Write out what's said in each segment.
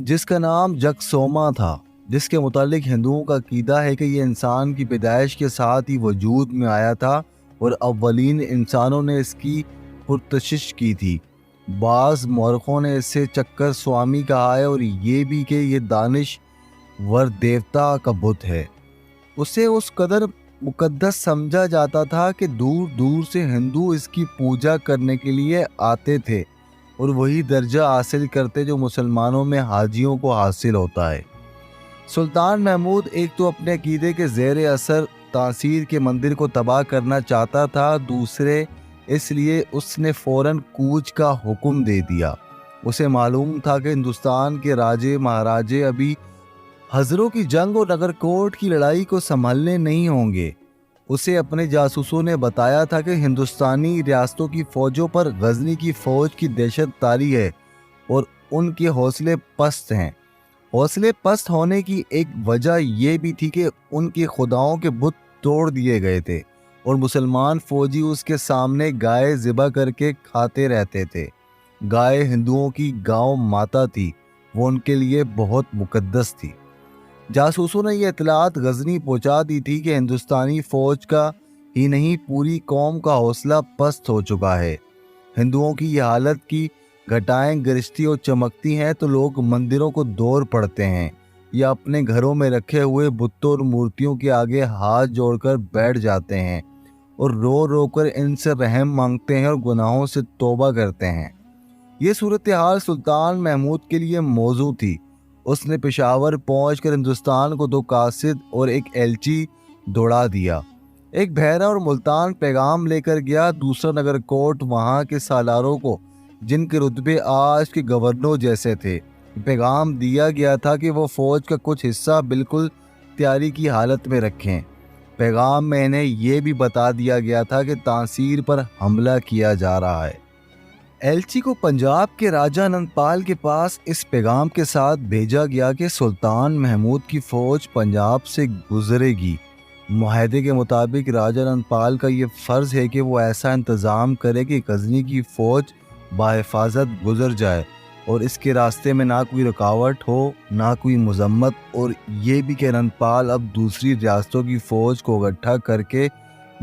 जिस का नाम जगसोमा था, जिसके मुतालिक हिंदुओं का अकीदा है कि ये इंसान की पैदाइश के साथ ही वजूद में आया था और अव्वलीन इंसानों ने इसकी पुरतशिश की थी। बाज़ मौरखों ने इसे चक्कर स्वामी कहा है और ये भी कि ये दानिशवर देवता का बुत है। उसे उस कदर मुकद्दस समझा जाता था कि दूर दूर से हिंदू इसकी पूजा करने के लिए आते थे और वही दर्जा हासिल करते जो मुसलमानों में हाजियों को हासिल होता है। सुल्तान महमूद एक तो अपने अकीदे के ज़ेर असर तासीर के मंदिर को तबाह करना चाहता था, दूसरे इसलिए उसने फ़ौरन कूच का हुक्म दे दिया। उसे मालूम था कि हिंदुस्तान के राजे महाराजे अभी हज़रों की जंग और नगरकोट की लड़ाई को संभालने नहीं होंगे। उसे अपने जासूसों ने बताया था कि हिंदुस्तानी रियासतों की फ़ौजों पर गजनी की फ़ौज की दहशत तारी है और उनके हौसले पस्त हैं। हौसले पस्त होने की एक वजह यह भी थी कि उनके खुदाओं के बुत तोड़ दिए गए थे और मुसलमान फौजी उसके सामने गाय ज़िबा करके खाते रहते थे। गाय हिंदुओं की गांव माता थी, वो उनके लिए बहुत मुकद्दस थी। जासूसों ने यह इतलात गजनी पहुंचा दी थी कि हिंदुस्तानी फौज का ही नहीं पूरी कौम का हौसला पस्त हो चुका है। हिंदुओं की यह हालत की घटाएं गिरती और चमकती हैं तो लोग मंदिरों को दौड़ पड़ते हैं या अपने घरों में रखे हुए बुतों और मूर्तियों के आगे हाथ जोड़कर बैठ जाते हैं और रो रो कर इनसे रहम मांगते हैं और गुनाहों से तौबा करते हैं। ये सूरत हाल सुल्तान महमूद के लिए मौजू थी। उसने पेशावर पहुंचकर हिंदुस्तान को 2 कासिद और एक एलची दौड़ा दिया। एक बहरा और मुल्तान पैगाम लेकर गया, दूसरा नगरकोट वहां के सालारों को, जिनके रुतबे आज के गवर्नरों जैसे थे, पैगाम दिया गया था कि वो फौज का कुछ हिस्सा बिल्कुल तैयारी की हालत में रखें। पैगाम में इन्हें यह भी बता दिया गया था कि तासीर पर हमला किया जा रहा है। एलची को पंजाब के राजा अनंतपाल के पास इस पैगाम के साथ भेजा गया कि सुल्तान महमूद की फौज पंजाब से गुजरेगी। मुआहदे के मुताबिक राजा अनंतपाल का ये फ़र्ज़ है कि वो ऐसा इंतज़ाम करे कि गजनी की फ़ौज बाहिफाजत गुजर जाए और इसके रास्ते में ना कोई रुकावट हो, ना कोई मजम्मत, और ये भी कि अनंतपाल अब दूसरी रियासतों की फ़ौज को इकट्ठा करके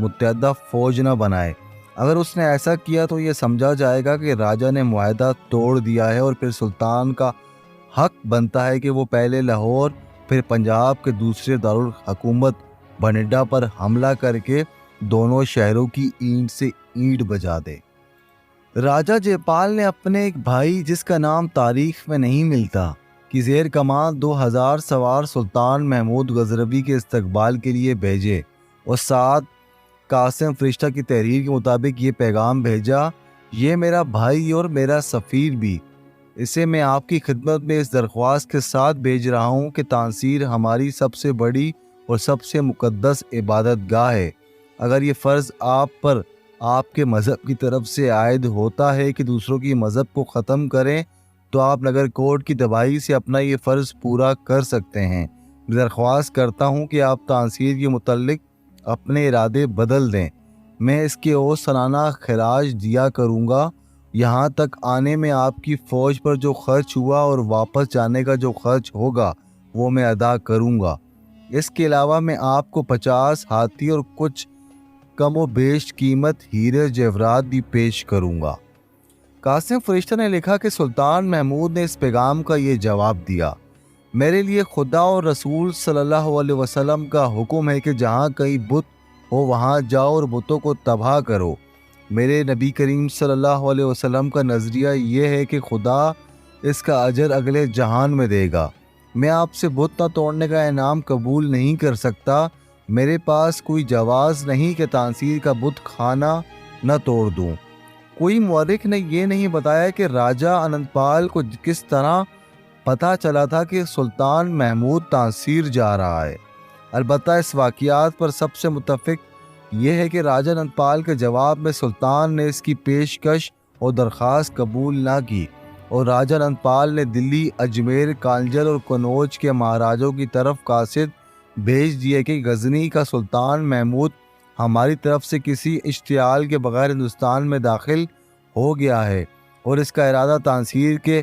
मुत्तहदा फ़ौज न बनाए। अगर उसने ऐसा किया तो ये समझा जाएगा कि राजा ने मुआहदा तोड़ दिया है और फिर सुल्तान का हक बनता है कि वो पहले लाहौर फिर पंजाब के दूसरे दारुल हुकूमत बनिड्डा पर हमला करके दोनों शहरों की ईंट से ईंट बजा दे। राजा जयपाल ने अपने एक भाई, जिसका नाम तारीख में नहीं मिलता, की ज़ेर कमान 2000 सवार सुल्तान महमूद गजरवी के इस्तकबाल के लिए भेजे और साथ कासिम फरिश्ता की तहरीर के मुताबिक ये पैगाम भेजा, ये मेरा भाई और मेरा सफ़ीर भी, इसे मैं आपकी खिदमत में इस दरख्वास्त के साथ भेज रहा हूँ कि तासीर हमारी सबसे बड़ी और सबसे मुकद्दस इबादत गाह है। अगर ये फ़र्ज़ आप पर आपके मज़हब की तरफ से आयद होता है कि दूसरों की मज़हब को ख़त्म करें, तो आप नगरकोट की दवाई से अपना ये फ़र्ज़ पूरा कर सकते हैं। दरख्वास्त करता हूँ कि आप तासीर के मुतल्लिक अपने इरादे बदल दें। मैं इसके और सालाना खराज दिया करूँगा। यहाँ तक आने में आपकी फ़ौज पर जो खर्च हुआ और वापस जाने का जो खर्च होगा वो मैं अदा करूँगा। इसके अलावा मैं आपको 50 हाथी और कुछ कम व बेश कीमत हीरे जेवरात भी पेश करूँगा। कासिम फरिश्ता ने लिखा कि सुल्तान महमूद ने इस पैगाम का ये जवाब दिया, मेरे लिए खुदा और रसूल सल्लल्लाहु अलैहि वसल्लम का हुक्म है कि जहाँ कहीं बुत हो वहाँ जाओ और बुतों को तबाह करो। मेरे नबी करीम सल्लल्लाहु अलैहि वसल्लम का नज़रिया ये है कि खुदा इसका अजर अगले जहान में देगा। मैं आपसे बुत न तोड़ने का इनाम कबूल नहीं कर सकता। मेरे पास कोई जवाज़ नहीं कि तासीर का बुत खाना न तोड़ दूँ। कोई मुअर्रिख ने यह नहीं बताया कि राजा अनंतपाल को किस तरह पता चला था कि सुल्तान महमूद तासीर जा रहा है। अलबत्ता इस वाक़ियात पर सबसे मुत्तफ़िक यह है कि राजा अनंतपाल के जवाब में सुल्तान ने इसकी पेशकश और दरख्वास्त कबूल ना की और राजा अनंतपाल ने दिल्ली, अजमेर, कांजल और कनौज के महाराजों की तरफ कासिद भेज दिए कि गजनी का सुल्तान महमूद हमारी तरफ से किसी इश्तियाल के बगैर हिंदुस्तान में दाखिल हो गया है और इसका इरादा तासीर के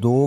2